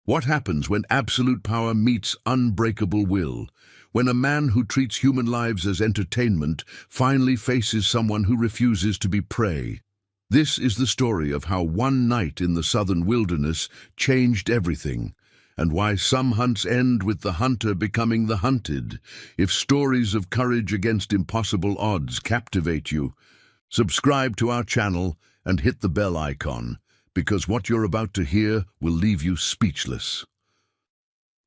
What happens when absolute power meets unbreakable will? When a man who treats human lives as entertainment finally faces someone who refuses to be prey? This is the story of how one night in the southern wilderness changed everything, and why some hunts end with the hunter becoming the hunted. If stories of courage against impossible odds captivate you, subscribe to our channel and hit the bell icon, because what you're about to hear will leave you speechless.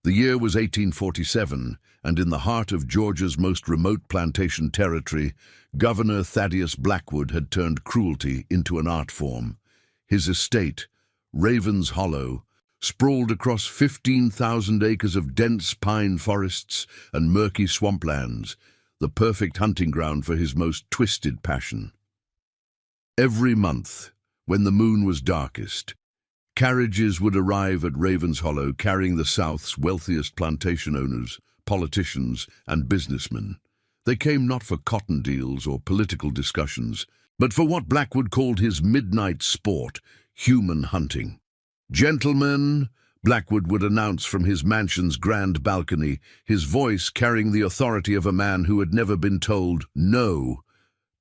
The year was 1847, and in the heart of Georgia's most remote plantation territory, Governor Thaddeus Blackwood had turned cruelty into an art form. His estate, Ravens Hollow, sprawled across 15,000 acres of dense pine forests and murky swamplands, the perfect hunting ground for his most twisted passion. Every month, when the moon was darkest, carriages would arrive at Ravens Hollow carrying the South's wealthiest plantation owners, politicians, and businessmen. They came not for cotton deals or political discussions, but for what Blackwood called his midnight sport, human hunting. "Gentlemen," Blackwood would announce from his mansion's grand balcony, his voice carrying the authority of a man who had never been told no.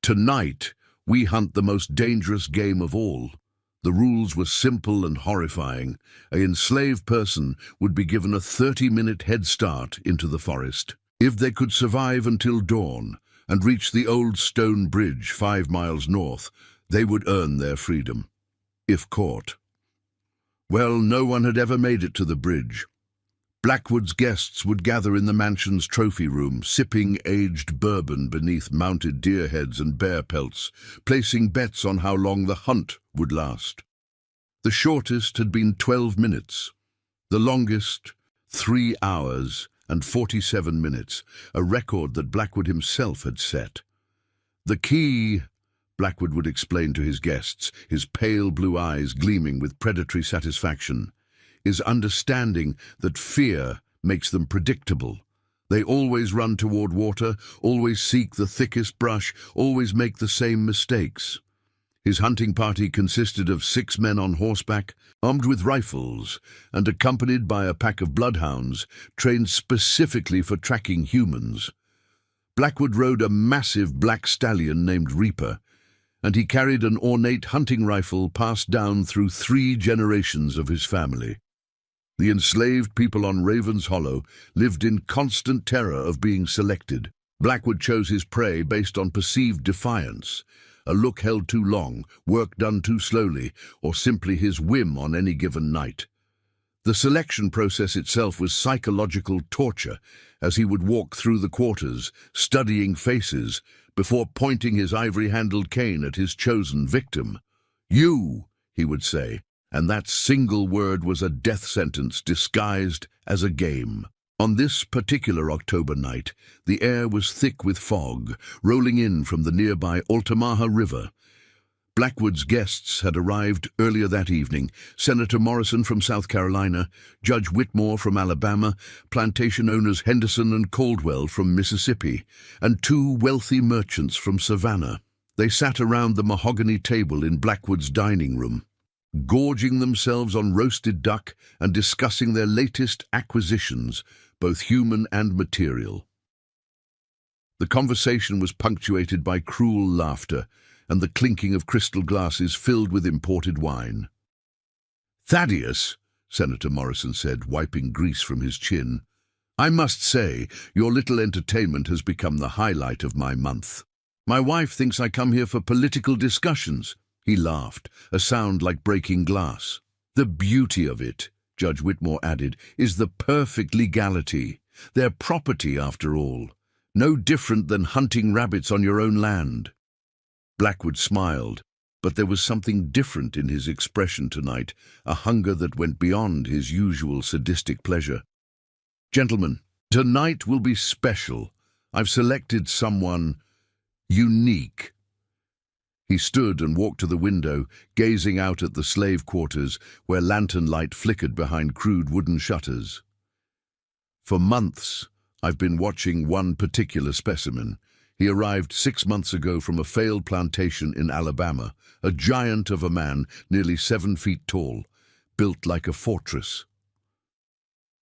"Tonight, we hunt the most dangerous game of all." The rules were simple and horrifying. An enslaved person would be given a 30-minute head start into the forest. If they could survive until dawn and reach the old stone bridge 5 miles north, they would earn their freedom, if caught. Well, no one had ever made it to the bridge. Blackwood's guests would gather in the mansion's trophy room, sipping aged bourbon beneath mounted deer heads and bear pelts, placing bets on how long the hunt would last. The shortest had been 12 minutes, the longest 3 hours and 47 minutes, a record that Blackwood himself had set. "The key," Blackwood would explain to his guests, his pale blue eyes gleaming with predatory satisfaction, "is understanding that fear makes them predictable. They always run toward water, always seek the thickest brush, always make the same mistakes." His hunting party consisted of 6 men on horseback, armed with rifles, and accompanied by a pack of bloodhounds trained specifically for tracking humans. Blackwood rode a massive black stallion named Reaper, and he carried an ornate hunting rifle passed down through 3 generations of his family. The enslaved people on Ravens Hollow lived in constant terror of being selected. Blackwood chose his prey based on perceived defiance, a look held too long, work done too slowly, or simply his whim on any given night. The selection process itself was psychological torture, as he would walk through the quarters, studying faces, before pointing his ivory-handled cane at his chosen victim. "You," he would say, and that single word was a death sentence disguised as a game. On this particular October night, the air was thick with fog, rolling in from the nearby Altamaha River. Blackwood's guests had arrived earlier that evening: Senator Morrison from South Carolina, Judge Whitmore from Alabama, plantation owners Henderson and Caldwell from Mississippi, and 2 wealthy merchants from Savannah. They sat around the mahogany table in Blackwood's dining room, gorging themselves on roasted duck and discussing their latest acquisitions, both human and material. The conversation was punctuated by cruel laughter and the clinking of crystal glasses filled with imported wine. "Thaddeus," Senator Morrison said, wiping grease from his chin, "I must say, your little entertainment has become the highlight of my month. My wife thinks I come here for political discussions." He laughed, a sound like breaking glass. "The beauty of it," Judge Whitmore added, "is the perfect legality. They're property, after all. No different than hunting rabbits on your own land." Blackwood smiled, but there was something different in his expression tonight, a hunger that went beyond his usual sadistic pleasure. "Gentlemen, tonight will be special. I've selected someone unique." He stood and walked to the window, gazing out at the slave quarters, where lantern light flickered behind crude wooden shutters. "For months, I've been watching one particular specimen. He arrived 6 months ago from a failed plantation in Alabama, a giant of a man, nearly 7 feet tall, built like a fortress.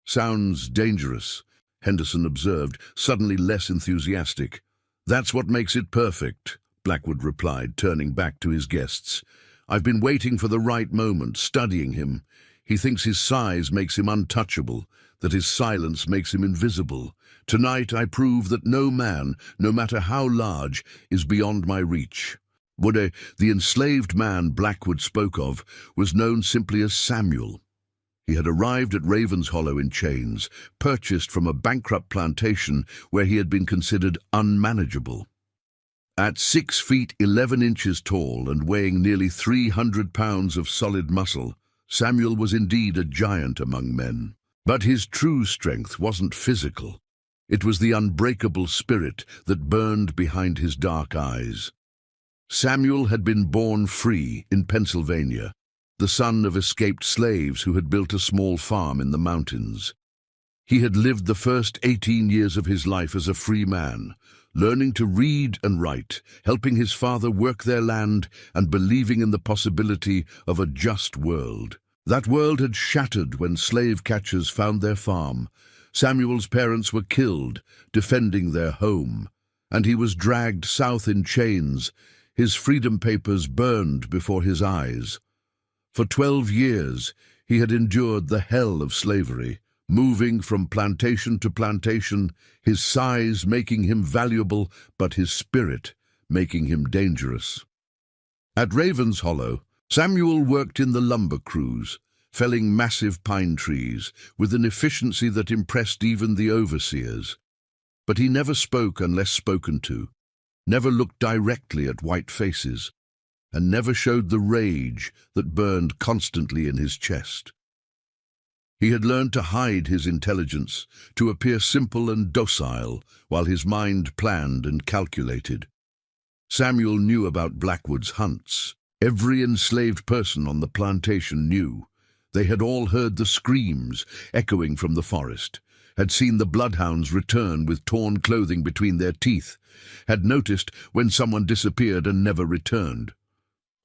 Sounds dangerous, Henderson observed, suddenly less enthusiastic. That's what makes it perfect, Blackwood replied, turning back to his guests. I've been waiting for the right moment, studying him. He thinks his size makes him untouchable, that his silence makes him invisible. Tonight I prove that no man, no matter how large, is beyond my reach. Woode, the enslaved man Blackwood spoke of, was known simply as Samuel. He had arrived at Ravenshollow in chains, purchased from a bankrupt plantation where he had been considered unmanageable. At 6 feet 11 inches tall and weighing nearly 300 pounds of solid muscle, Samuel was indeed a giant among men. But his true strength wasn't physical. It was the unbreakable spirit that burned behind his dark eyes. Samuel had been born free in Pennsylvania, the son of escaped slaves who had built a small farm in the mountains. He had lived the first 18 years of his life as a free man, learning to read and write, helping his father work their land, and believing in the possibility of a just world. That world had shattered when slave catchers found their farm. Samuel's parents were killed, defending their home, and he was dragged south in chains, his freedom papers burned before his eyes. For 12 years, he had endured the hell of slavery, moving from plantation to plantation, his size making him valuable, but his spirit making him dangerous. At Ravenshollow, Samuel worked in the lumber crews, felling massive pine trees with an efficiency that impressed even the overseers. But he never spoke unless spoken to, never looked directly at white faces, and never showed the rage that burned constantly in his chest. He had learned to hide his intelligence, to appear simple and docile, while his mind planned and calculated. Samuel knew about Blackwood's hunts. Every enslaved person on the plantation knew. They had all heard the screams echoing from the forest, had seen the bloodhounds return with torn clothing between their teeth, had noticed when someone disappeared and never returned.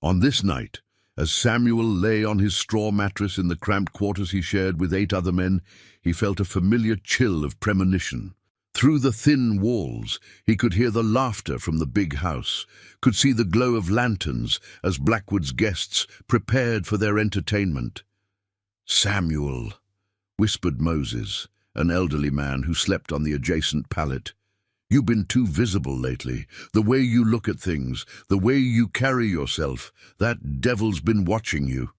On this night, as Samuel lay on his straw mattress in the cramped quarters he shared with 8 other men, he felt a familiar chill of premonition. Through the thin walls, he could hear the laughter from the big house, could see the glow of lanterns as Blackwood's guests prepared for their entertainment. "Samuel," whispered Moses, an elderly man who slept on the adjacent pallet. "You've been too visible lately. The way you look at things, the way you carry yourself, that devil's been watching you."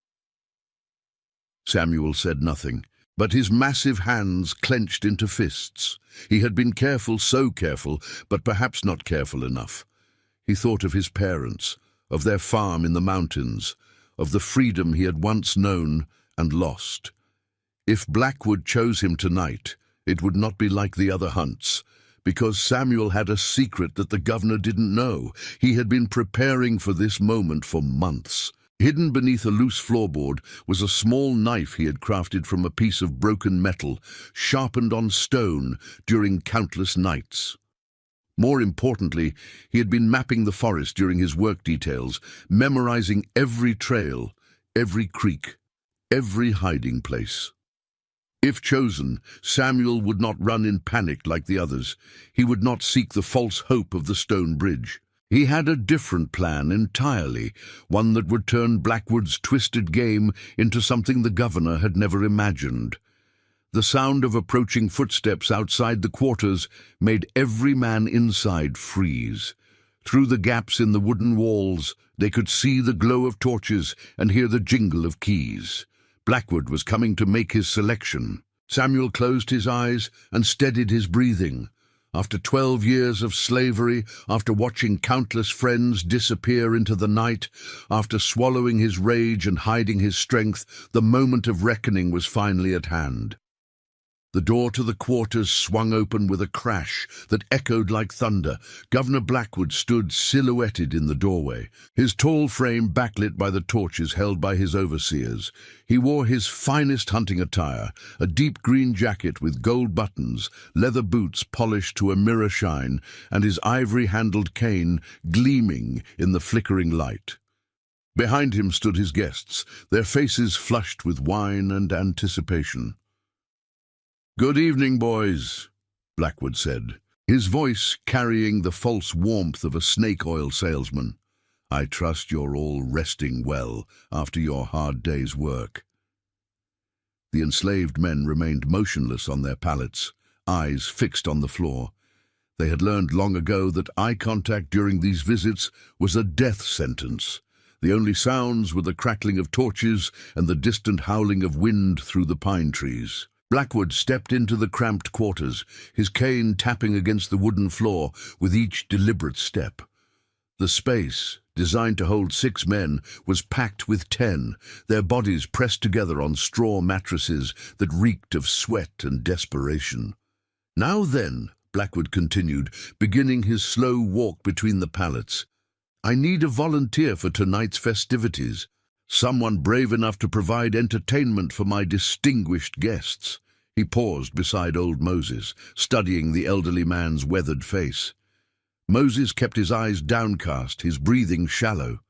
Samuel said nothing, but his massive hands clenched into fists. He had been careful, so careful, but perhaps not careful enough. He thought of his parents, of their farm in the mountains, of the freedom he had once known and lost. If Blackwood chose him tonight, it would not be like the other hunts, because Samuel had a secret that the governor didn't know. He had been preparing for this moment for months. Hidden beneath a loose floorboard was a small knife he had crafted from a piece of broken metal, sharpened on stone during countless nights. More importantly, he had been mapping the forest during his work details, memorizing every trail, every creek, every hiding place. If chosen, Samuel would not run in panic like the others. He would not seek the false hope of the stone bridge. He had a different plan entirely, one that would turn Blackwood's twisted game into something the governor had never imagined. The sound of approaching footsteps outside the quarters made every man inside freeze. Through the gaps in the wooden walls, they could see the glow of torches and hear the jingle of keys. Blackwood was coming to make his selection. Samuel closed his eyes and steadied his breathing. After 12 years of slavery, after watching countless friends disappear into the night, after swallowing his rage and hiding his strength, the moment of reckoning was finally at hand. The door to the quarters swung open with a crash that echoed like thunder. Governor Blackwood stood silhouetted in the doorway, his tall frame backlit by the torches held by his overseers. He wore his finest hunting attire, a deep green jacket with gold buttons, leather boots polished to a mirror shine, and his ivory-handled cane gleaming in the flickering light. Behind him stood his guests, their faces flushed with wine and anticipation. "Good evening, boys," Blackwood said, his voice carrying the false warmth of a snake oil salesman. "I trust you're all resting well after your hard day's work." The enslaved men remained motionless on their pallets, eyes fixed on the floor. They had learned long ago that eye contact during these visits was a death sentence. The only sounds were the crackling of torches and the distant howling of wind through the pine trees. Blackwood stepped into the cramped quarters, his cane tapping against the wooden floor with each deliberate step. The space, designed to hold 6 men, was packed with 10, their bodies pressed together on straw mattresses that reeked of sweat and desperation. "Now then," Blackwood continued, beginning his slow walk between the pallets, "I need a volunteer for tonight's festivities. Someone brave enough to provide entertainment for my distinguished guests." He paused beside old Moses, studying the elderly man's weathered face. Moses kept his eyes downcast, his breathing shallow.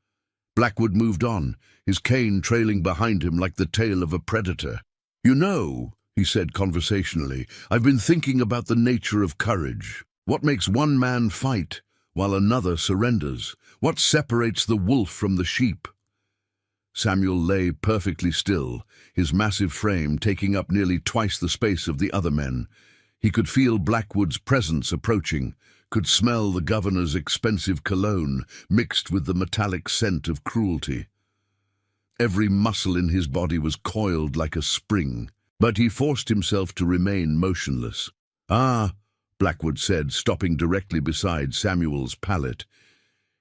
Blackwood moved on, his cane trailing behind him like the tail of a predator. "You know," he said conversationally, "I've been thinking about the nature of courage. What makes one man fight while another surrenders? What separates the wolf from the sheep?" Samuel lay perfectly still, his massive frame taking up nearly twice the space of the other men. He could feel Blackwood's presence approaching, could smell the governor's expensive cologne mixed with the metallic scent of cruelty. Every muscle in his body was coiled like a spring, but he forced himself to remain motionless. "Ah," Blackwood said, stopping directly beside Samuel's pallet.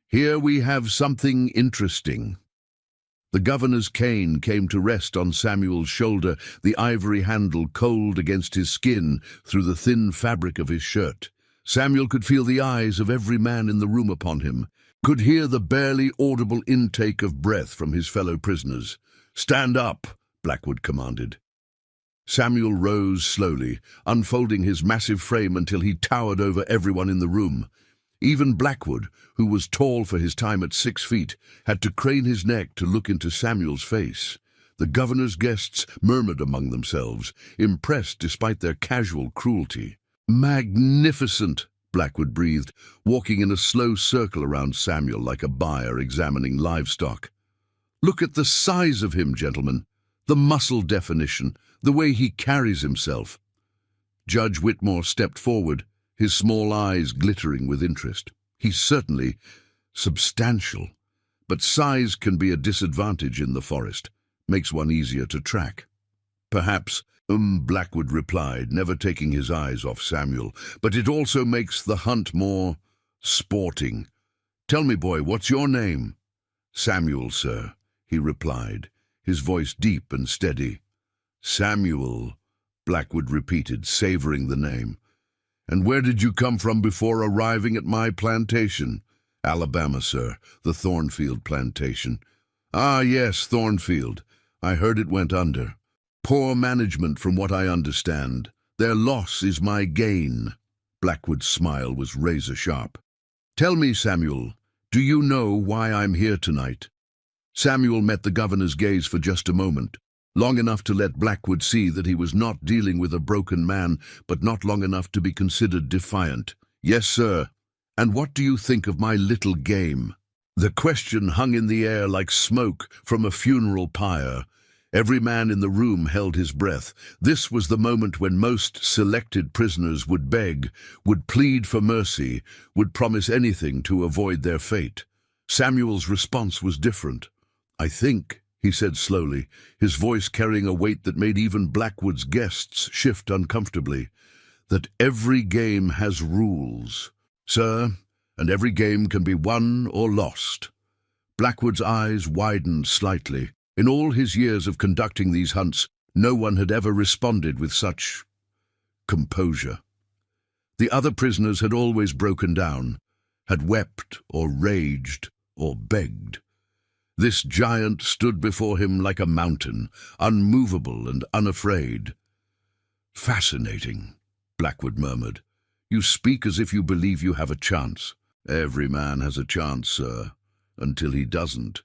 "Here we have something interesting." The governor's cane came to rest on Samuel's shoulder, the ivory handle cold against his skin through the thin fabric of his shirt. Samuel could feel the eyes of every man in the room upon him, could hear the barely audible intake of breath from his fellow prisoners. "Stand up," Blackwood commanded. Samuel rose slowly, unfolding his massive frame until he towered over everyone in the room. Even Blackwood, who was tall for his time at 6 feet, had to crane his neck to look into Samuel's face. The governor's guests murmured among themselves, impressed despite their casual cruelty. "Magnificent," Blackwood breathed, walking in a slow circle around Samuel like a buyer examining livestock. "Look at the size of him, gentlemen. The muscle definition, the way he carries himself." Judge Whitmore stepped forward, his small eyes glittering with interest. "He's certainly substantial, but size can be a disadvantage in the forest, makes one easier to track." "Perhaps," Blackwood replied, never taking his eyes off Samuel, "but it also makes the hunt more sporting. Tell me, boy, what's your name?" "Samuel, sir," he replied, his voice deep and steady. "Samuel," Blackwood repeated, savoring the name. "And where did you come from before arriving at my plantation?" "Alabama, sir, the Thornfield plantation." "Ah, yes, Thornfield. I heard it went under. Poor management, from what I understand. Their loss is my gain." Blackwood's smile was razor-sharp. "Tell me, Samuel, do you know why I'm here tonight?" Samuel met the governor's gaze for just a moment, long enough to let Blackwood see that he was not dealing with a broken man, but not long enough to be considered defiant. "Yes, sir. And what do you think of my little game?" The question hung in the air like smoke from a funeral pyre. Every man in the room held his breath. This was the moment when most selected prisoners would beg, would plead for mercy, would promise anything to avoid their fate. Samuel's response was different. "I think," he said slowly, his voice carrying a weight that made even Blackwood's guests shift uncomfortably, "that every game has rules, sir, and every game can be won or lost." Blackwood's eyes widened slightly. In all his years of conducting these hunts, no one had ever responded with such composure. The other prisoners had always broken down, had wept or raged or begged. This giant stood before him like a mountain, unmovable and unafraid. "Fascinating," Blackwood murmured. "You speak as if you believe you have a chance." "Every man has a chance, sir, until he doesn't."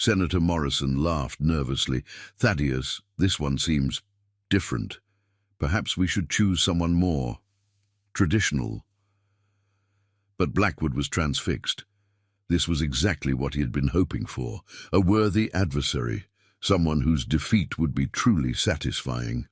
Senator Morrison laughed nervously. "Thaddeus, this one seems different." Perhaps we should choose someone more traditional. But Blackwood was transfixed. This was exactly what he had been hoping for, a worthy adversary, someone whose defeat would be truly satisfying.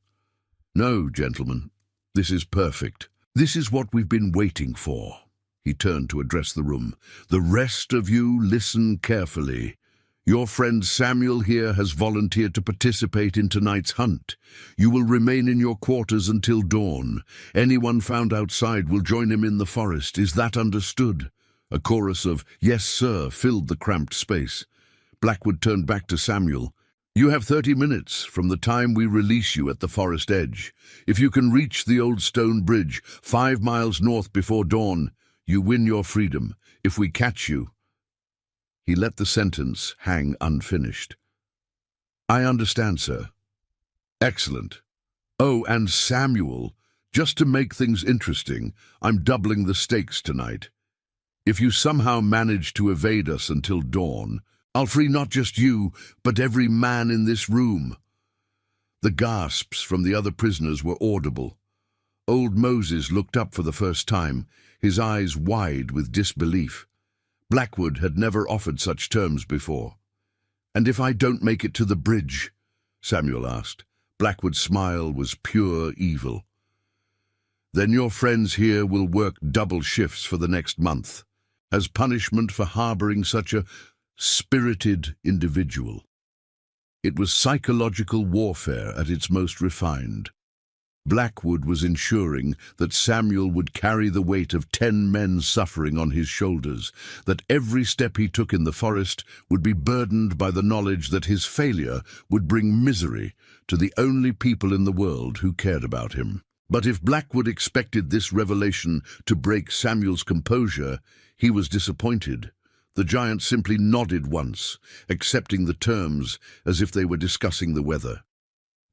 No, gentlemen, this is perfect. This is what we've been waiting for. He turned to address the room. The rest of you listen carefully. Your friend Samuel here has volunteered to participate in tonight's hunt. You will remain in your quarters until dawn. Anyone found outside will join him in the forest. Is that understood? A chorus of "Yes, sir" filled the cramped space. Blackwood turned back to Samuel. You have 30 minutes from the time we release you at the forest edge. If you can reach the old stone bridge 5 miles north before dawn, you win your freedom. If we catch you... He let the sentence hang unfinished. I understand, sir. Excellent. Oh, and Samuel, just to make things interesting, I'm doubling the stakes tonight. If you somehow manage to evade us until dawn, I'll free not just you, but every man in this room. The gasps from the other prisoners were audible. Old Moses looked up for the first time, his eyes wide with disbelief. Blackwood had never offered such terms before. And if I don't make it to the bridge? Samuel asked. Blackwood's smile was pure evil. Then your friends here will work double shifts for the next month, as punishment for harboring such a spirited individual. It was psychological warfare at its most refined. Blackwood was ensuring that Samuel would carry the weight of 10 men suffering on his shoulders, that every step he took in the forest would be burdened by the knowledge that his failure would bring misery to the only people in the world who cared about him. But if Blackwood expected this revelation to break Samuel's composure, he was disappointed. The giant simply nodded once, accepting the terms as if they were discussing the weather.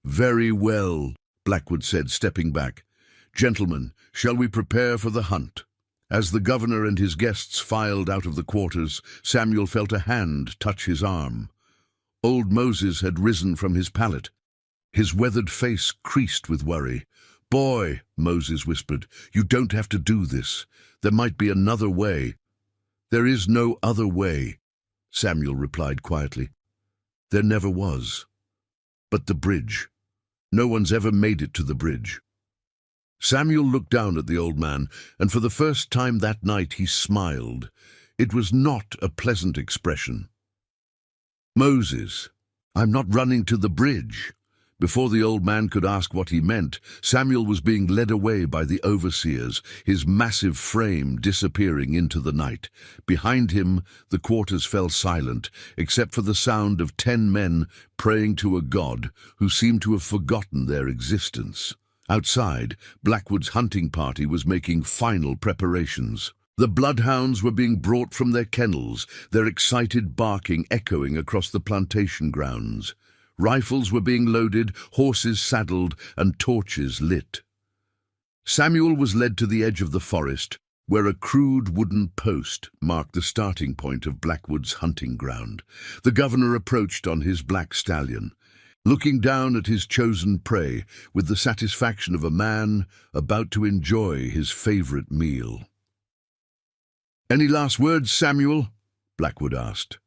Very well, Blackwood said, stepping back. Gentlemen, shall we prepare for the hunt? As the governor and his guests filed out of the quarters, Samuel felt a hand touch his arm. Old Moses had risen from his pallet. His weathered face creased with worry. Boy, Moses whispered, you don't have to do this. There might be another way. There is no other way, Samuel replied quietly. There never was. But the bridge. No one's ever made it to the bridge. Samuel looked down at the old man, and for the first time that night he smiled. It was not a pleasant expression. Moses, I'm not running to the bridge. Before the old man could ask what he meant, Samuel was being led away by the overseers, his massive frame disappearing into the night. Behind him, the quarters fell silent, except for the sound of 10 men praying to a god who seemed to have forgotten their existence. Outside, Blackwood's hunting party was making final preparations. The bloodhounds were being brought from their kennels, their excited barking echoing across the plantation grounds. Rifles were being loaded, horses saddled, and torches lit. Samuel was led to the edge of the forest, where a crude wooden post marked the starting point of Blackwood's hunting ground. The governor approached on his black stallion, looking down at his chosen prey with the satisfaction of a man about to enjoy his favorite meal. "Any last words, Samuel?" Blackwood asked.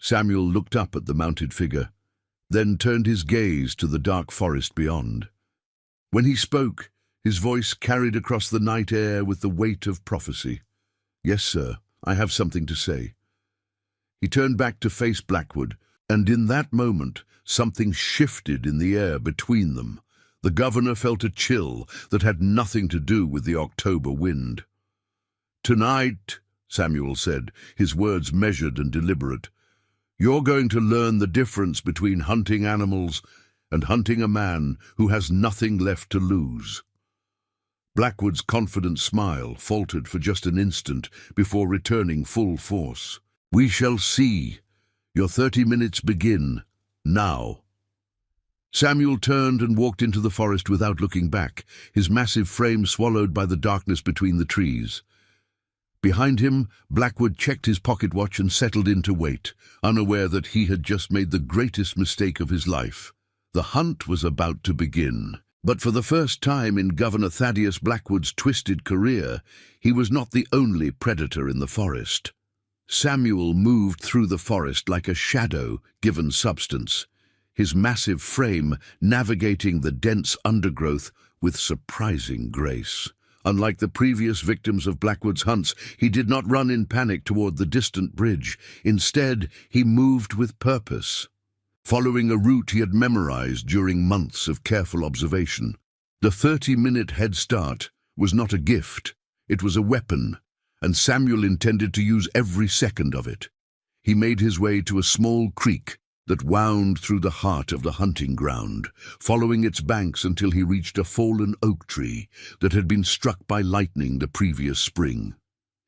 Samuel looked up at the mounted figure, then turned his gaze to the dark forest beyond. When he spoke, his voice carried across the night air with the weight of prophecy. "Yes, sir, I have something to say." He turned back to face Blackwood, and in that moment, something shifted in the air between them. The governor felt a chill that had nothing to do with the October wind. "Tonight," Samuel said, his words measured and deliberate, "you're going to learn the difference between hunting animals and hunting a man who has nothing left to lose." Blackwood's confident smile faltered for just an instant before returning full force. "We shall see. Your 30 minutes begin now." Samuel turned and walked into the forest without looking back, his massive frame swallowed by the darkness between the trees. Behind him, Blackwood checked his pocket watch and settled in to wait, unaware that he had just made the greatest mistake of his life. The hunt was about to begin. But for the first time in Governor Thaddeus Blackwood's twisted career, he was not the only predator in the forest. Samuel moved through the forest like a shadow given substance, his massive frame navigating the dense undergrowth with surprising grace. Unlike the previous victims of Blackwood's hunts, he did not run in panic toward the distant bridge. Instead, he moved with purpose, following a route he had memorized during months of careful observation. The 30-minute head start was not a gift, it was a weapon, and Samuel intended to use every second of it. He made his way to a small creek that wound through the heart of the hunting ground, following its banks until he reached a fallen oak tree that had been struck by lightning the previous spring.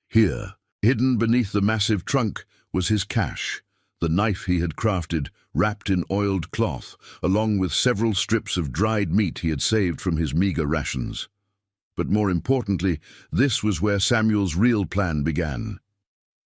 Here, hidden beneath the massive trunk, was his cache, the knife he had crafted, wrapped in oiled cloth, along with several strips of dried meat he had saved from his meager rations. But more importantly, this was where Samuel's real plan began.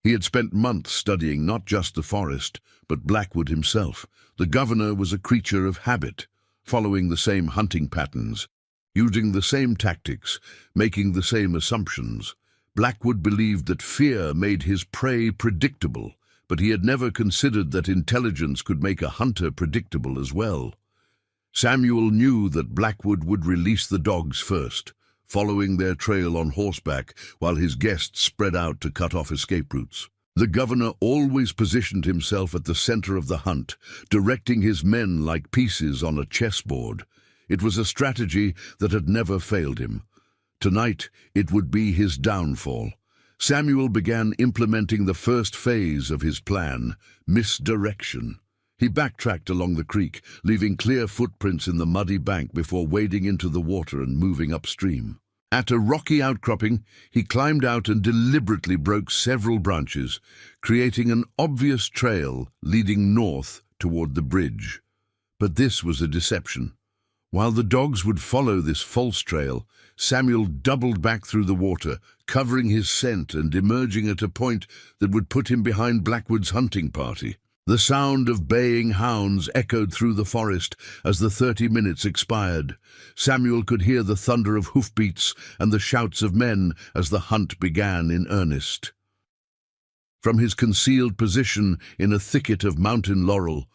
He had spent months studying not just the forest, but Blackwood himself. The governor was a creature of habit, following the same hunting patterns, using the same tactics, making the same assumptions. Blackwood believed that fear made his prey predictable, but he had never considered that intelligence could make a hunter predictable as well. Samuel knew that Blackwood would release the dogs first, following their trail on horseback while his guests spread out to cut off escape routes. The governor always positioned himself at the center of the hunt, directing his men like pieces on a chessboard. It was a strategy that had never failed him. Tonight, it would be his downfall. Samuel began implementing the first phase of his plan, misdirection. He backtracked along the creek, leaving clear footprints in the muddy bank before wading into the water and moving upstream. At a rocky outcropping, he climbed out and deliberately broke several branches, creating an obvious trail leading north toward the bridge. But this was a deception. While the dogs would follow this false trail, Samuel doubled back through the water, covering his scent and emerging at a point that would put him behind Blackwood's hunting party. The sound of baying hounds echoed through the forest as the 30 minutes expired. Samuel could hear the thunder of hoofbeats and the shouts of men as the hunt began in earnest. From his concealed position in a thicket of mountain laurel,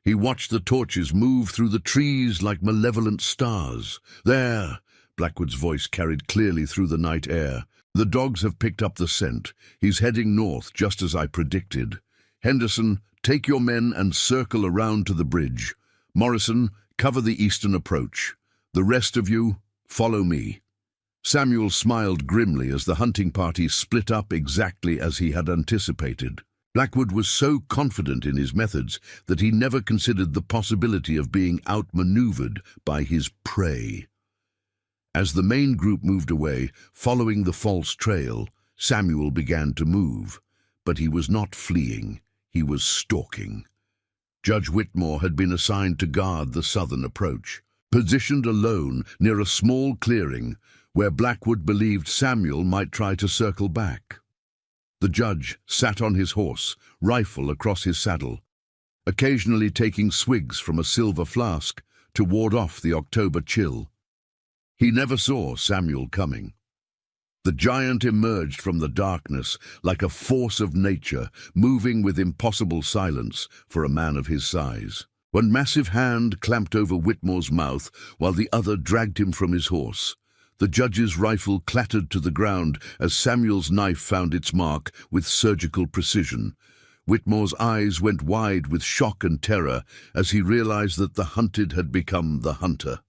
he watched the torches move through the trees like malevolent stars. "There!" Blackwood's voice carried clearly through the night air. "The dogs have picked up the scent. He's heading north, just as I predicted. Henderson, take your men and circle around to the bridge. Morrison, cover the eastern approach. The rest of you, follow me." Samuel smiled grimly as the hunting party split up exactly as he had anticipated. Blackwood was so confident in his methods that he never considered the possibility of being outmaneuvered by his prey. As the main group moved away, following the false trail, Samuel began to move. But he was not fleeing. He was stalking. Judge Whitmore had been assigned to guard the southern approach, positioned alone near a small clearing where Blackwood believed Samuel might try to circle back. The judge sat on his horse, rifle across his saddle, occasionally taking swigs from a silver flask to ward off the October chill. He never saw Samuel coming. The giant emerged from the darkness like a force of nature, moving with impossible silence for a man of his size. One massive hand clamped over Whitmore's mouth while the other dragged him from his horse. The judge's rifle clattered to the ground as Samuel's knife found its mark with surgical precision. Whitmore's eyes went wide with shock and terror as he realized that the hunted had become the hunter.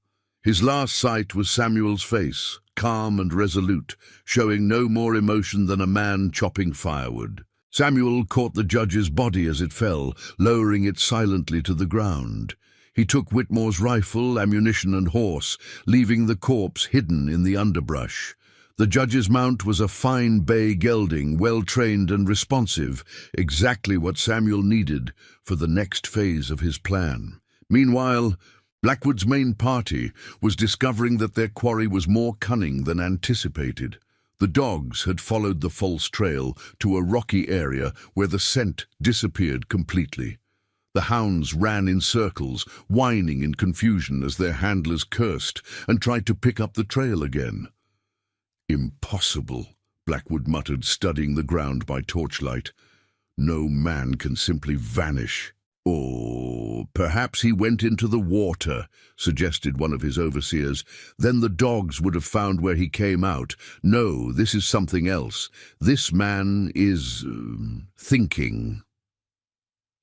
His last sight was Samuel's face, calm and resolute, showing no more emotion than a man chopping firewood. Samuel caught the judge's body as it fell, lowering it silently to the ground. He took Whitmore's rifle, ammunition, and horse, leaving the corpse hidden in the underbrush. The judge's mount was a fine bay gelding, well-trained and responsive, exactly what Samuel needed for the next phase of his plan. Meanwhile, Blackwood's main party was discovering that their quarry was more cunning than anticipated. The dogs had followed the false trail to a rocky area where the scent disappeared completely. The hounds ran in circles, whining in confusion as their handlers cursed and tried to pick up the trail again. "Impossible," Blackwood muttered, studying the ground by torchlight. "No man can simply vanish." "Or perhaps he went into the water," suggested one of his overseers. "Then the dogs would have found where he came out. No, this is something else. This man is thinking."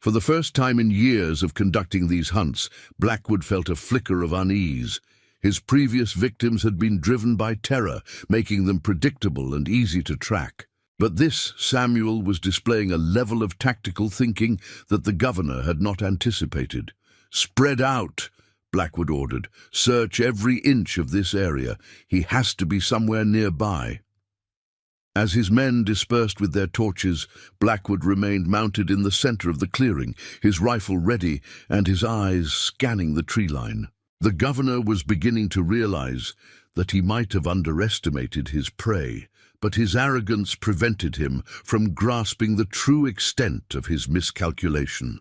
For the first time in years of conducting these hunts, Blackwood felt a flicker of unease. His previous victims had been driven by terror, making them predictable and easy to track. But this Samuel was displaying a level of tactical thinking that the governor had not anticipated. "Spread out," Blackwood ordered. "Search every inch of this area. He has to be somewhere nearby." As his men dispersed with their torches, Blackwood remained mounted in the center of the clearing, his rifle ready and his eyes scanning the tree line. The governor was beginning to realize that he might have underestimated his prey, but his arrogance prevented him from grasping the true extent of his miscalculation.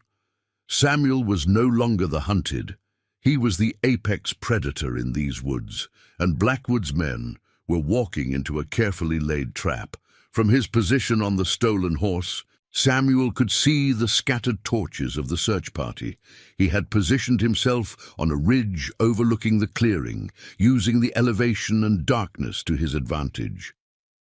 Samuel was no longer the hunted. He was the apex predator in these woods, and Blackwood's men were walking into a carefully laid trap. From his position on the stolen horse, Samuel could see the scattered torches of the search party. He had positioned himself on a ridge overlooking the clearing, using the elevation and darkness to his advantage.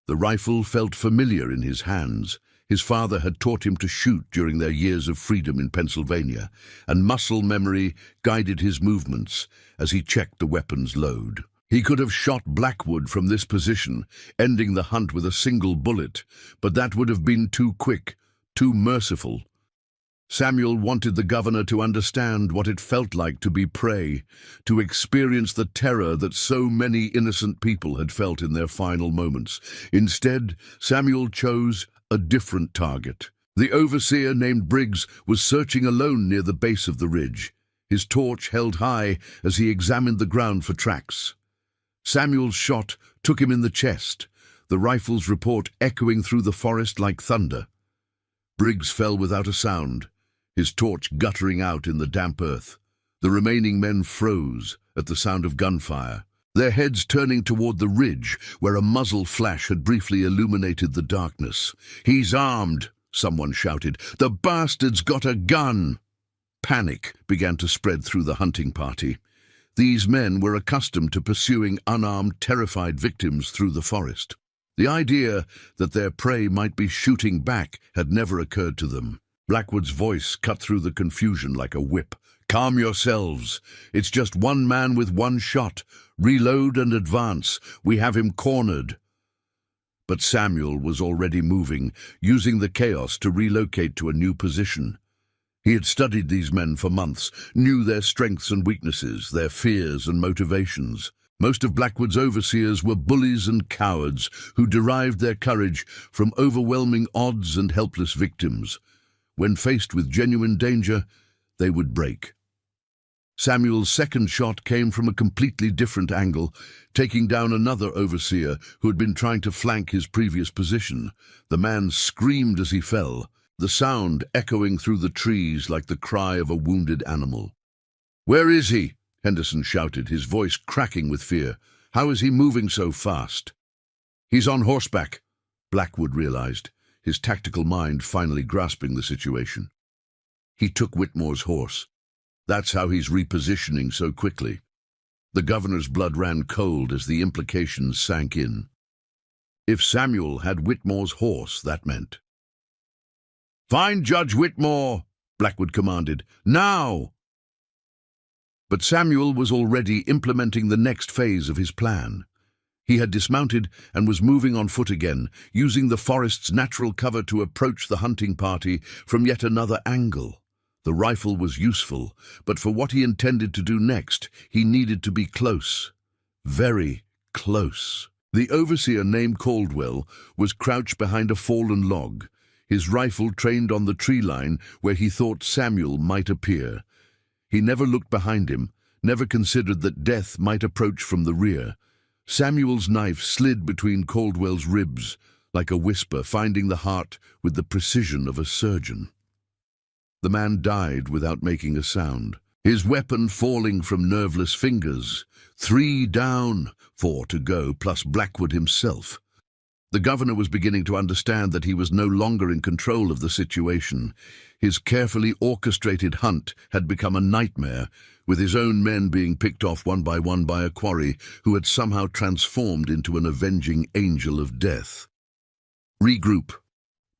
The rifle felt familiar in his hands. His father had taught him to shoot during their years of freedom in Pennsylvania, and muscle memory guided his movements as he checked the weapon's load. He could have shot Blackwood from this position, ending the hunt with a single bullet, but that would have been too quick, too merciful. Samuel wanted the governor to understand what it felt like to be prey, to experience the terror that so many innocent people had felt in their final moments. Instead, Samuel chose a different target. The overseer named Briggs was searching alone near the base of the ridge, his torch held high as he examined the ground for tracks. Samuel's shot took him in the chest, the rifle's report echoing through the forest like thunder. Briggs fell without a sound, his torch guttering out in the damp earth. The remaining men froze at the sound of gunfire, their heads turning toward the ridge where a muzzle flash had briefly illuminated the darkness. "He's armed," someone shouted. "The bastard's got a gun!" Panic began to spread through the hunting party. These men were accustomed to pursuing unarmed, terrified victims through the forest. The idea that their prey might be shooting back had never occurred to them. Blackwood's voice cut through the confusion like a whip. "Calm yourselves. It's just one man with one shot. Reload and advance. We have him cornered." But Samuel was already moving, using the chaos to relocate to a new position. He had studied these men for months, knew their strengths and weaknesses, their fears and motivations. Most of Blackwood's overseers were bullies and cowards who derived their courage from overwhelming odds and helpless victims. When faced with genuine danger, they would break. Samuel's second shot came from a completely different angle, taking down another overseer who had been trying to flank his previous position. The man screamed as he fell, the sound echoing through the trees like the cry of a wounded animal. "Where is he?" Henderson shouted, his voice cracking with fear. "How is he moving so fast?" "He's on horseback," Blackwood realized, his tactical mind finally grasping the situation. He took Whitmore's horse. That's how he's repositioning so quickly. The governor's blood ran cold as the implications sank in. If Samuel had Whitmore's horse, that meant. "Find Judge Whitmore," Blackwood commanded. "Now!" But Samuel was already implementing the next phase of his plan. He had dismounted and was moving on foot again, using the forest's natural cover to approach the hunting party from yet another angle. The rifle was useful, but for what he intended to do next, he needed to be close. Very close. The overseer named Caldwell was crouched behind a fallen log, his rifle trained on the tree line where he thought Samuel might appear. He never looked behind him, never considered that death might approach from the rear. Samuel's knife slid between Caldwell's ribs, like a whisper, finding the heart with the precision of a surgeon. The man died without making a sound, his weapon falling from nerveless fingers. 3 down, 4 to go, plus Blackwood himself. The governor was beginning to understand that he was no longer in control of the situation. His carefully orchestrated hunt had become a nightmare, with his own men being picked off one by a quarry who had somehow transformed into an avenging angel of death. "Regroup,"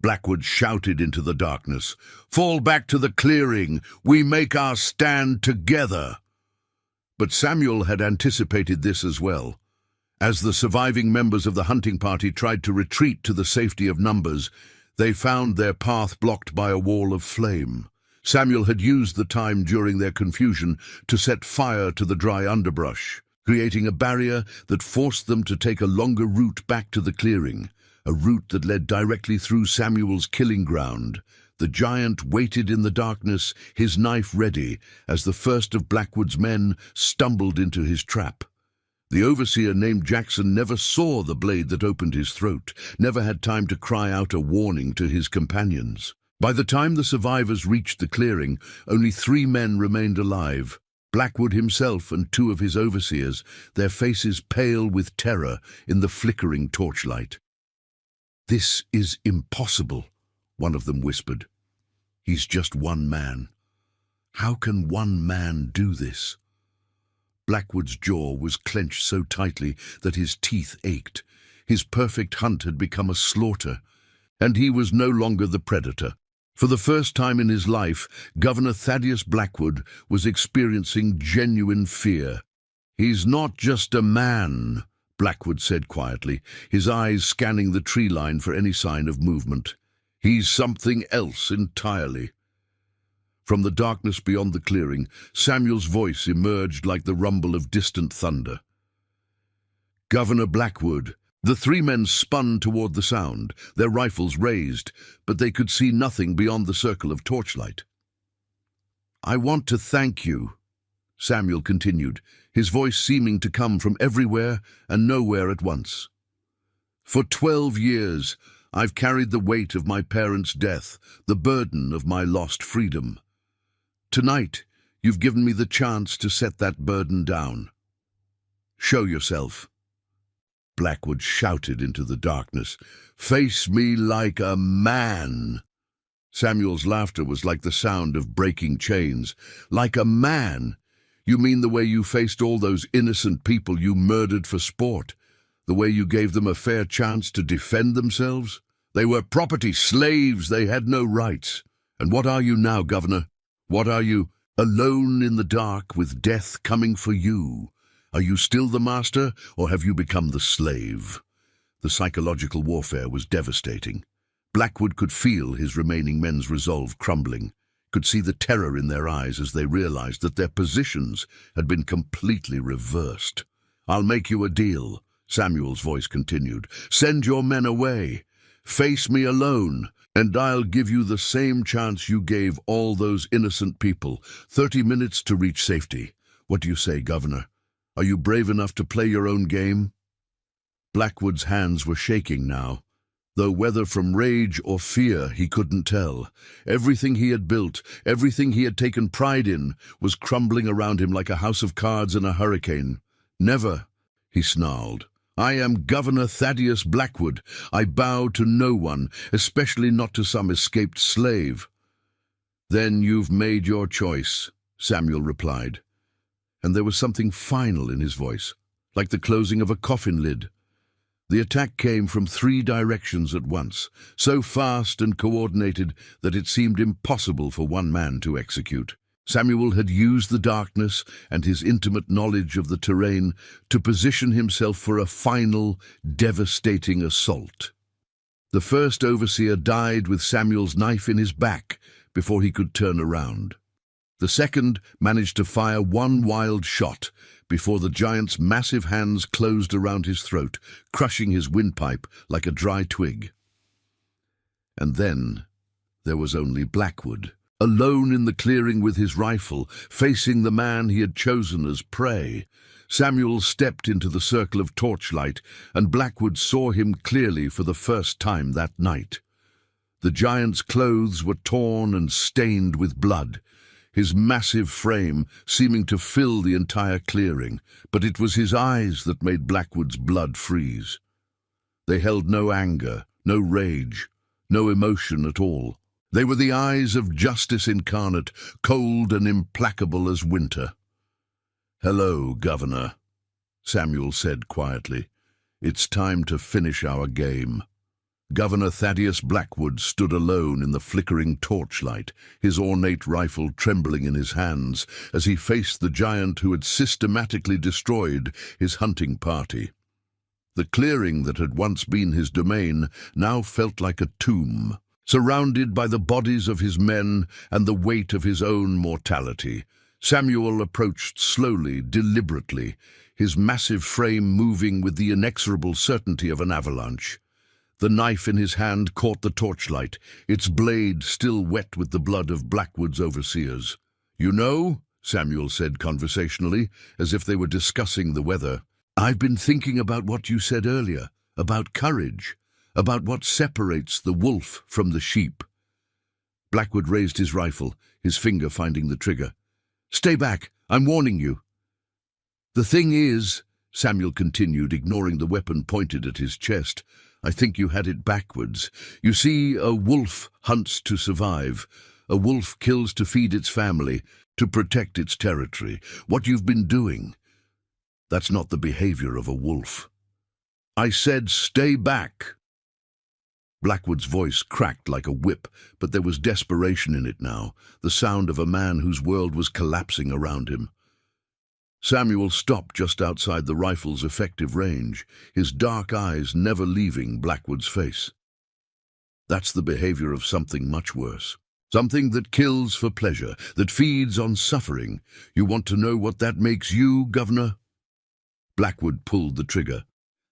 Blackwood shouted into the darkness. "Fall back to the clearing. We make our stand together." But Samuel had anticipated this as well. As the surviving members of the hunting party tried to retreat to the safety of numbers, they found their path blocked by a wall of flame. Samuel had used the time during their confusion to set fire to the dry underbrush, creating a barrier that forced them to take a longer route back to the clearing, a route that led directly through Samuel's killing ground. The giant waited in the darkness, his knife ready, as the first of Blackwood's men stumbled into his trap. The overseer named Jackson never saw the blade that opened his throat, never had time to cry out a warning to his companions. By the time the survivors reached the clearing, only 3 men remained alive: Blackwood himself and 2 of his overseers, their faces pale with terror in the flickering torchlight. "This is impossible," one of them whispered. "He's just one man. How can one man do this?" Blackwood's jaw was clenched so tightly that his teeth ached. His perfect hunt had become a slaughter, and he was no longer the predator. For the first time in his life, Governor Thaddeus Blackwood was experiencing genuine fear. "He's not just a man," Blackwood said quietly, his eyes scanning the tree line for any sign of movement. "He's something else entirely." From the darkness beyond the clearing, Samuel's voice emerged like the rumble of distant thunder. "Governor Blackwood." The 3 men spun toward the sound, their rifles raised, but they could see nothing beyond the circle of torchlight. "I want to thank you," Samuel continued, his voice seeming to come from everywhere and nowhere at once. "For 12 years, I've carried the weight of my parents' death, the burden of my lost freedom. Tonight, you've given me the chance to set that burden down. Show yourself." Blackwood shouted into the darkness. "Face me like a man." Samuel's laughter was like the sound of breaking chains. "Like a man? You mean the way you faced all those innocent people you murdered for sport? The way you gave them a fair chance to defend themselves? They were property, slaves, they had no rights. And what are you now, Governor? What are you? Alone in the dark with death coming for you. Are you still the master, or have you become the slave?" The psychological warfare was devastating. Blackwood could feel his remaining men's resolve crumbling, could see the terror in their eyes as they realized that their positions had been completely reversed. "I'll make you a deal," Samuel's voice continued. "Send your men away. Face me alone, and I'll give you the same chance you gave all those innocent people. 30 minutes to reach safety. What do you say, Governor? Are you brave enough to play your own game?" Blackwood's hands were shaking now, though whether from rage or fear he couldn't tell. Everything he had built, everything he had taken pride in, was crumbling around him like a house of cards in a hurricane. "Never," he snarled. "I am Governor Thaddeus Blackwood. I bow to no one, especially not to some escaped slave." "Then you've made your choice," Samuel replied. And there was something final in his voice, like the closing of a coffin lid. The attack came from 3 directions at once, so fast and coordinated that it seemed impossible for one man to execute. Samuel had used the darkness and his intimate knowledge of the terrain to position himself for a final, devastating assault. The first overseer died with Samuel's knife in his back before he could turn around. The second managed to fire one wild shot before the giant's massive hands closed around his throat, crushing his windpipe like a dry twig. And then there was only Blackwood, alone in the clearing with his rifle, facing the man he had chosen as prey. Samuel stepped into the circle of torchlight, and Blackwood saw him clearly for the first time that night. The giant's clothes were torn and stained with blood, his massive frame seeming to fill the entire clearing, but it was his eyes that made Blackwood's blood freeze. They held no anger, no rage, no emotion at all. They were the eyes of justice incarnate, cold and implacable as winter. "Hello, Governor," Samuel said quietly. "It's time to finish our game." Governor Thaddeus Blackwood stood alone in the flickering torchlight, his ornate rifle trembling in his hands as he faced the giant who had systematically destroyed his hunting party. The clearing that had once been his domain now felt like a tomb, surrounded by the bodies of his men and the weight of his own mortality. Samuel approached slowly, deliberately, his massive frame moving with the inexorable certainty of an avalanche. The knife in his hand caught the torchlight, its blade still wet with the blood of Blackwood's overseers. "You know," Samuel said conversationally, as if they were discussing the weather, "I've been thinking about what you said earlier, about courage, about what separates the wolf from the sheep." Blackwood raised his rifle, his finger finding the trigger. "Stay back, I'm warning you." "The thing is," Samuel continued, ignoring the weapon pointed at his chest, "I think you had it backwards. You see, a wolf hunts to survive. A wolf kills to feed its family, to protect its territory. What you've been doing, that's not the behavior of a wolf." "I said stay back." Blackwood's voice cracked like a whip, but there was desperation in it now, the sound of a man whose world was collapsing around him. Samuel stopped just outside the rifle's effective range, his dark eyes never leaving Blackwood's face. "That's the behavior of something much worse. Something that kills for pleasure, that feeds on suffering. You want to know what that makes you, Governor?" Blackwood pulled the trigger.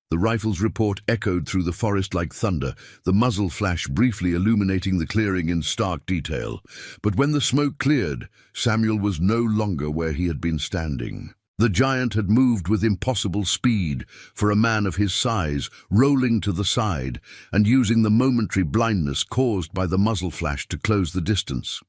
The rifle's report echoed through the forest like thunder, the muzzle flash briefly illuminating the clearing in stark detail. But when the smoke cleared, Samuel was no longer where he had been standing. The giant had moved with impossible speed for a man of his size, rolling to the side and using the momentary blindness caused by the muzzle flash to close the distance.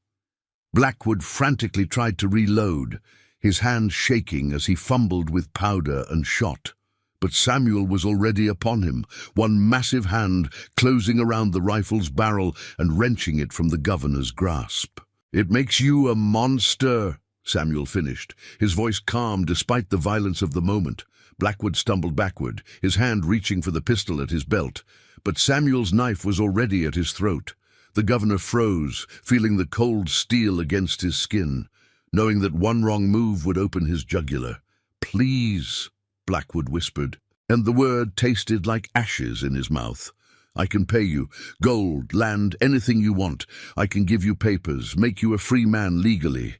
Blackwood frantically tried to reload, his hand shaking as he fumbled with powder and shot. But Samuel was already upon him, one massive hand closing around the rifle's barrel and wrenching it from the governor's grasp. "It makes you a monster," Samuel finished, his voice calm despite the violence of the moment. Blackwood stumbled backward, his hand reaching for the pistol at his belt, but Samuel's knife was already at his throat. The governor froze, feeling the cold steel against his skin, knowing that one wrong move would open his jugular. "Please," Blackwood whispered, and the word tasted like ashes in his mouth. "I can pay you. Gold, land, anything you want. I can give you papers, make you a free man legally.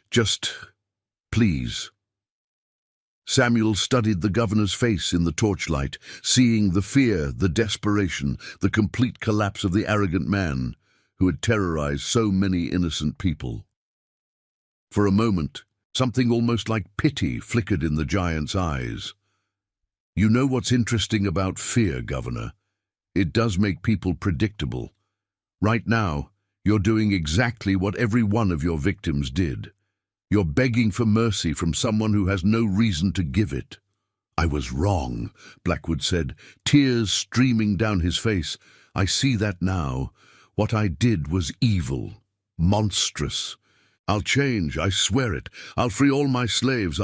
Just, please." Samuel studied the governor's face in the torchlight, seeing the fear, the desperation, the complete collapse of the arrogant man who had terrorized so many innocent people. For a moment, something almost like pity flickered in the giant's eyes. "You know what's interesting about fear, Governor? It does make people predictable. Right now, you're doing exactly what every one of your victims did. You're begging for mercy from someone who has no reason to give it." "I was wrong," Blackwood said, tears streaming down his face. "I see that now. What I did was evil, monstrous. I'll change, I swear it. I'll free all my slaves,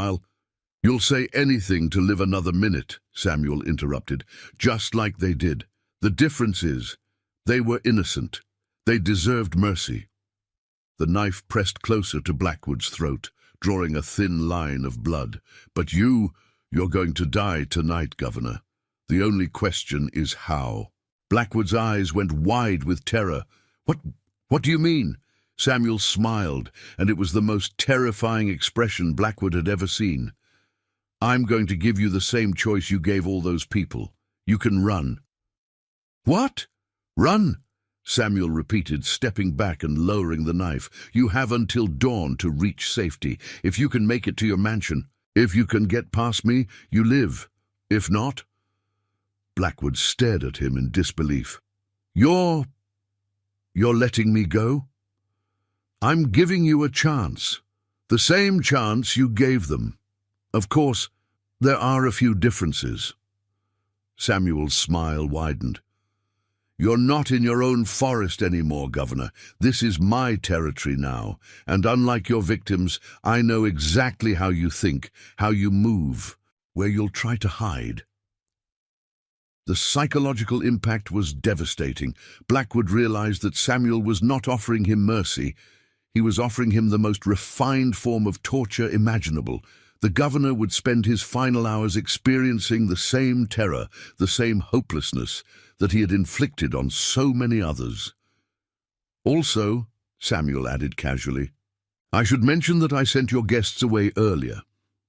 "You'll say anything to live another minute," Samuel interrupted, "just like they did. The difference is, they were innocent. They deserved mercy." The knife pressed closer to Blackwood's throat, drawing a thin line of blood. "But you're going to die tonight, Governor. The only question is how." Blackwood's eyes went wide with terror. What do you mean?" Samuel smiled, and it was the most terrifying expression Blackwood had ever seen. "I'm going to give you the same choice you gave all those people. You can run." "What? Run?" Samuel repeated, stepping back and lowering the knife. "You have until dawn to reach safety. If you can make it to your mansion, if you can get past me, you live. If not—" Blackwood stared at him in disbelief. "You're You're letting me go? I'm giving you a chance. The same chance you gave them. Of course, there are a few differences. Samuel's smile widened. You're not in your own forest anymore, Governor. This is my territory now, and unlike your victims, I know exactly how you think, how you move, where you'll try to hide. The psychological impact was devastating. Blackwood realized that Samuel was not offering him mercy. He was offering him the most refined form of torture imaginable. The governor would spend his final hours experiencing the same terror, the same hopelessness that he had inflicted on so many others. Also, Samuel added casually, I should mention that I sent your guests away earlier.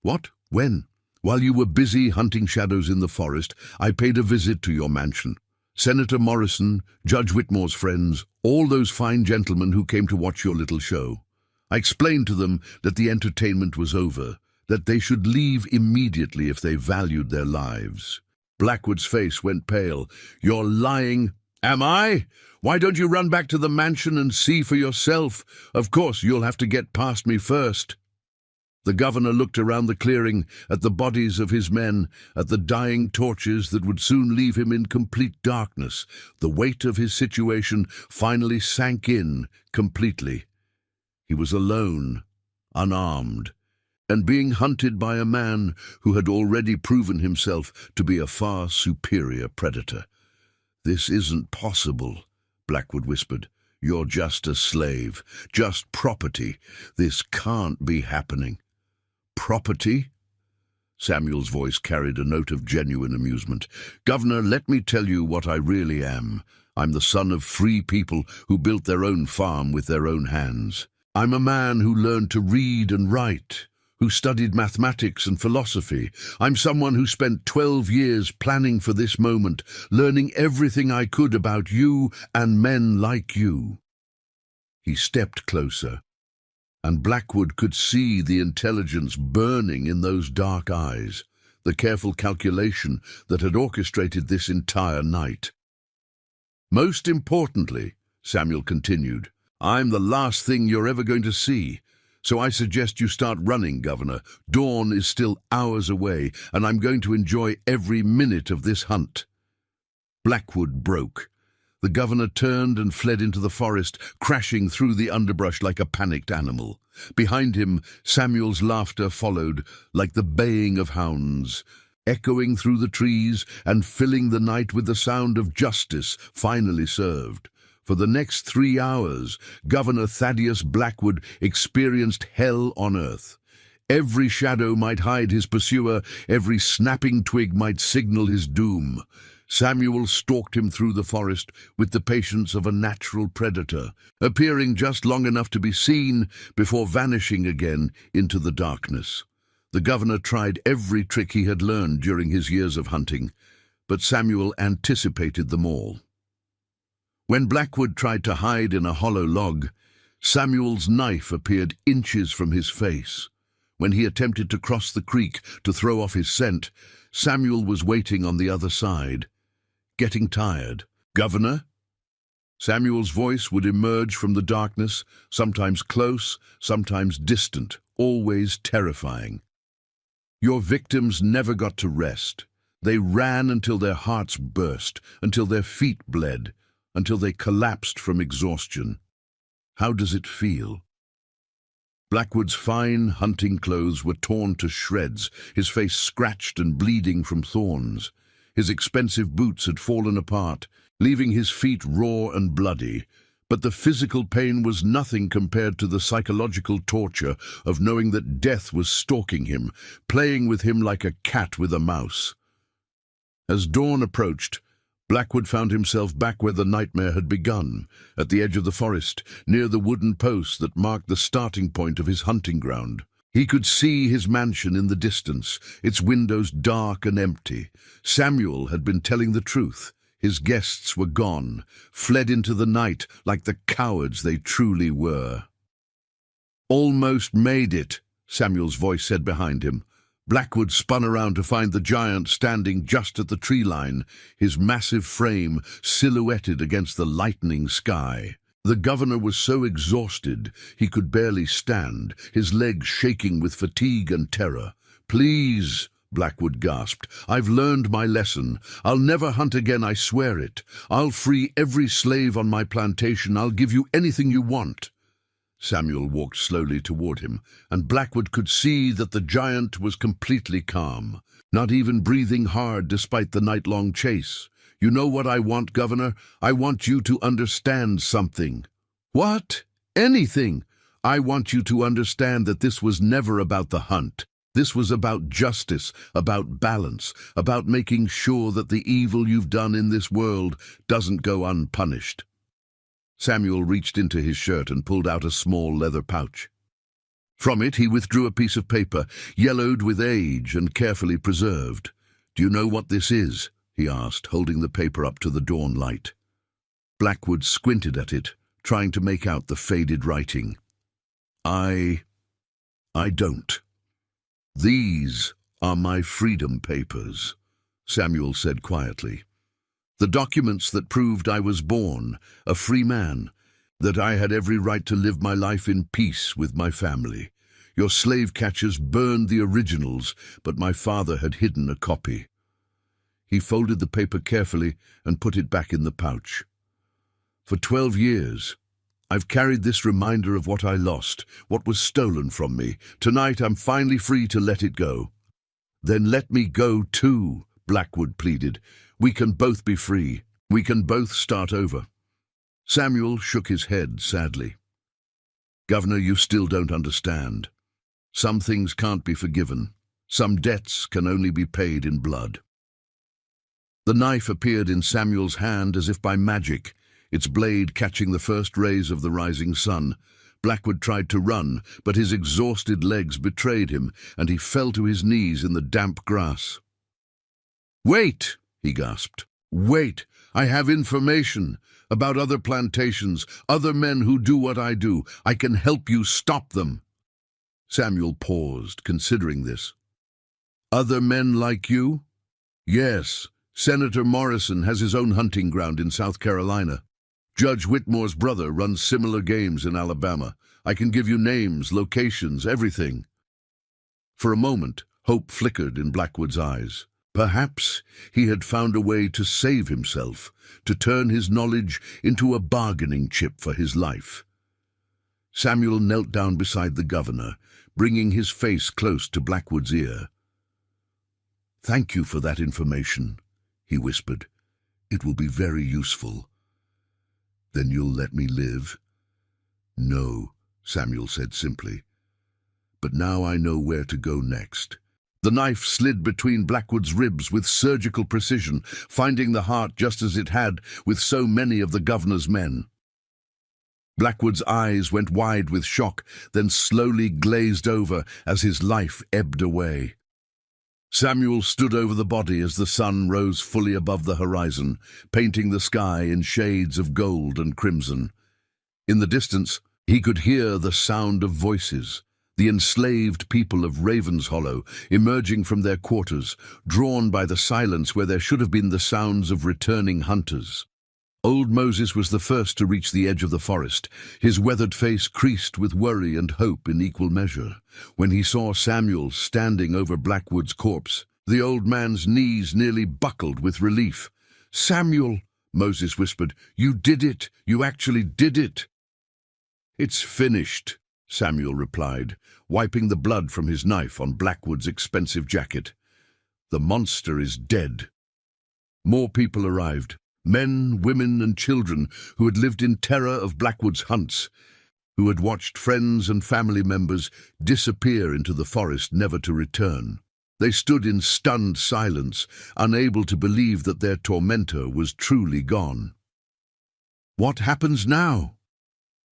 What? When? While you were busy hunting shadows in the forest, I paid a visit to your mansion. Senator Morrison, Judge Whitmore's friends, all those fine gentlemen who came to watch your little show. I explained to them that the entertainment was over, that they should leave immediately if they valued their lives. Blackwood's face went pale. You're lying. Am I? Why don't you run back to the mansion and see for yourself? Of course, you'll have to get past me first. The governor looked around the clearing, at the bodies of his men, at the dying torches that would soon leave him in complete darkness. The weight of his situation finally sank in completely. He was alone, unarmed, and being hunted by a man who had already proven himself to be a far superior predator. This isn't possible, Blackwood whispered. You're just a slave, just property. This can't be happening. Property? Samuel's voice carried a note of genuine amusement. Governor, let me tell you what I really am. I'm the son of free people who built their own farm with their own hands. I'm a man who learned to read and write, who studied mathematics and philosophy. I'm someone who spent 12 years planning for this moment, learning everything I could about you and men like you. He stepped closer, and Blackwood could see the intelligence burning in those dark eyes, the careful calculation that had orchestrated this entire night. Most importantly, Samuel continued, I'm the last thing you're ever going to see. So I suggest you start running, Governor. Dawn is still hours away, and I'm going to enjoy every minute of this hunt. Blackwood broke. The governor turned and fled into the forest, crashing through the underbrush like a panicked animal. Behind him, Samuel's laughter followed, like the baying of hounds, echoing through the trees and filling the night with the sound of justice finally served. For the next 3 hours, Governor Thaddeus Blackwood experienced hell on earth. Every shadow might hide his pursuer, every snapping twig might signal his doom. Samuel stalked him through the forest with the patience of a natural predator, appearing just long enough to be seen before vanishing again into the darkness. The governor tried every trick he had learned during his years of hunting, but Samuel anticipated them all. When Blackwood tried to hide in a hollow log, Samuel's knife appeared inches from his face. When he attempted to cross the creek to throw off his scent, Samuel was waiting on the other side, getting tired. Governor? Samuel's voice would emerge from the darkness, sometimes close, sometimes distant, always terrifying. Your victims never got to rest. They ran until their hearts burst, until their feet bled, until they collapsed from exhaustion. How does it feel? Blackwood's fine hunting clothes were torn to shreds, his face scratched and bleeding from thorns. His expensive boots had fallen apart, leaving his feet raw and bloody. But the physical pain was nothing compared to the psychological torture of knowing that death was stalking him, playing with him like a cat with a mouse. As dawn approached, Blackwood found himself back where the nightmare had begun, at the edge of the forest, near the wooden post that marked the starting point of his hunting ground. He could see his mansion in the distance, its windows dark and empty. Samuel had been telling the truth. His guests were gone, fled into the night like the cowards they truly were. Almost made it, Samuel's voice said behind him. Blackwood spun around to find the giant standing just at the tree line, his massive frame silhouetted against the lightening sky. The governor was so exhausted he could barely stand, his legs shaking with fatigue and terror. "Please," Blackwood gasped, "I've learned my lesson. I'll never hunt again, I swear it. I'll free every slave on my plantation. I'll give you anything you want." Samuel walked slowly toward him, and Blackwood could see that the giant was completely calm, not even breathing hard despite the night-long chase. "You know what I want, Governor? I want you to understand something." "What?" "Anything. I want you to understand that this was never about the hunt. This was about justice, about balance, about making sure that the evil you've done in this world doesn't go unpunished." Samuel reached into his shirt and pulled out a small leather pouch. From it he withdrew a piece of paper, yellowed with age and carefully preserved. "Do you know what this is?" he asked, holding the paper up to the dawn light. Blackwood squinted at it, trying to make out the faded writing. I don't. These are my freedom papers," Samuel said quietly. "The documents that proved I was born, a free man, that I had every right to live my life in peace with my family. Your slave catchers burned the originals, but my father had hidden a copy." He folded the paper carefully and put it back in the pouch. "For 12 years, I've carried this reminder of what I lost, what was stolen from me. Tonight I'm finally free to let it go." "Then let me go too," Blackwood pleaded. "We can both be free. We can both start over." Samuel shook his head sadly. "Governor, you still don't understand. Some things can't be forgiven. Some debts can only be paid in blood." The knife appeared in Samuel's hand as if by magic, its blade catching the first rays of the rising sun. Blackwood tried to run, but his exhausted legs betrayed him, and he fell to his knees in the damp grass. "Wait!" he gasped. "Wait! I have information about other plantations, other men who do what I do. I can help you stop them." Samuel paused, considering this. "Other men like you?" "Yes. Senator Morrison has his own hunting ground in South Carolina. Judge Whitmore's brother runs similar games in Alabama. I can give you names, locations, everything." For a moment, hope flickered in Blackwood's eyes. Perhaps he had found a way to save himself, to turn his knowledge into a bargaining chip for his life. Samuel knelt down beside the governor, bringing his face close to Blackwood's ear. "Thank you for that information," he whispered. "It will be very useful." "Then you'll let me live?" "No," Samuel said simply. "But now I know where to go next." The knife slid between Blackwood's ribs with surgical precision, finding the heart just as it had with so many of the governor's men. Blackwood's eyes went wide with shock, then slowly glazed over as his life ebbed away. Samuel stood over the body as the sun rose fully above the horizon, painting the sky in shades of gold and crimson. In the distance, he could hear the sound of voices, the enslaved people of Ravenshollow emerging from their quarters, drawn by the silence where there should have been the sounds of returning hunters. Old Moses was the first to reach the edge of the forest, his weathered face creased with worry and hope in equal measure. When he saw Samuel standing over Blackwood's corpse, the old man's knees nearly buckled with relief. "Samuel," Moses whispered, "you did it. You actually did it." "It's finished," Samuel replied, wiping the blood from his knife on Blackwood's expensive jacket. "The monster is dead." More people arrived. Men, women, and children who had lived in terror of Blackwood's hunts, who had watched friends and family members disappear into the forest never to return. They stood in stunned silence, unable to believe that their tormentor was truly gone. "What happens now?"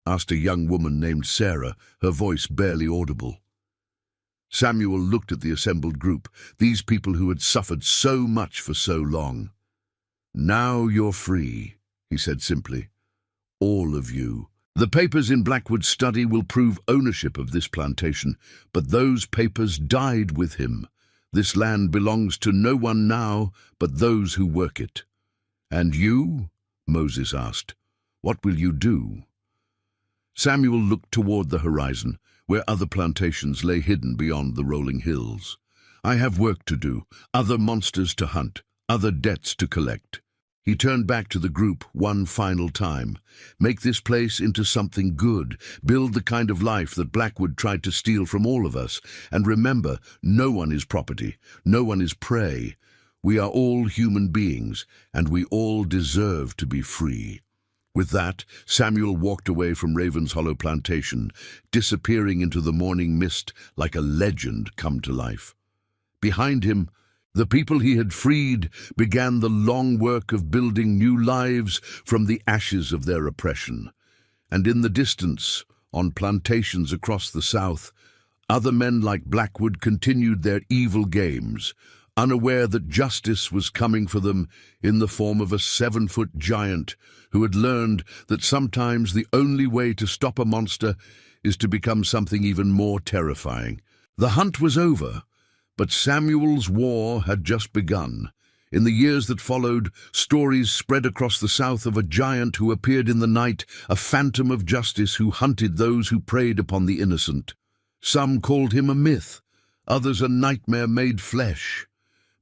asked a young woman named Sarah, her voice barely audible. Samuel looked at the assembled group, these people who had suffered so much for so long. "Now you're free," he said simply. "All of you. The papers in Blackwood's study will prove ownership of this plantation, but those papers died with him. This land belongs to no one now but those who work it." "And you?" Moses asked. "What will you do?" Samuel looked toward the horizon, where other plantations lay hidden beyond the rolling hills. "I have work to do, other monsters to hunt, other debts to collect." He turned back to the group one final time. "Make this place into something good. Build the kind of life that Blackwood tried to steal from all of us. And remember, no one is property, no one is prey. We are all human beings, and we all deserve to be free." With that, Samuel walked away from Raven's Hollow plantation, disappearing into the morning mist like a legend come to life. Behind him, the people he had freed began the long work of building new lives from the ashes of their oppression. And in the distance, on plantations across the South, other men like Blackwood continued their evil games, unaware that justice was coming for them in the form of a 7-foot giant who had learned that sometimes the only way to stop a monster is to become something even more terrifying. The hunt was over, but Samuel's war had just begun. In the years that followed, stories spread across the South of a giant who appeared in the night, a phantom of justice who hunted those who preyed upon the innocent. Some called him a myth, others a nightmare made flesh.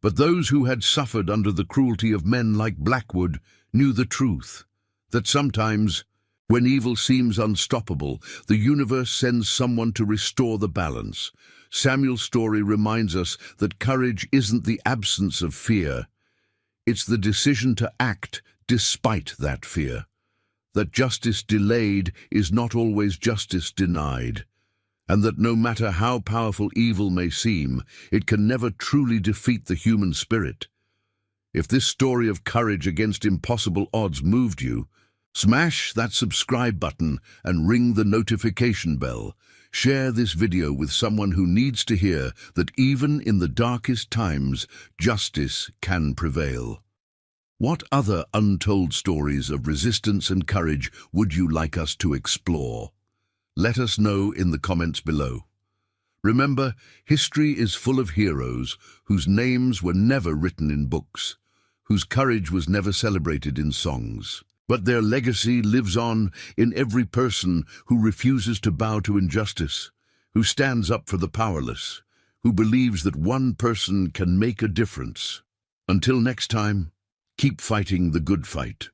But those who had suffered under the cruelty of men like Blackwood knew the truth, that sometimes, when evil seems unstoppable, the universe sends someone to restore the balance. Samuel's story reminds us that courage isn't the absence of fear. It's the decision to act despite that fear. That justice delayed is not always justice denied. And that no matter how powerful evil may seem, it can never truly defeat the human spirit. If this story of courage against impossible odds moved you, smash that subscribe button and ring the notification bell. Share this video with someone who needs to hear that even in the darkest times, justice can prevail. What other untold stories of resistance and courage would you like us to explore? Let us know in the comments below. Remember, history is full of heroes whose names were never written in books, whose courage was never celebrated in songs. But their legacy lives on in every person who refuses to bow to injustice, who stands up for the powerless, who believes that one person can make a difference. Until next time, keep fighting the good fight.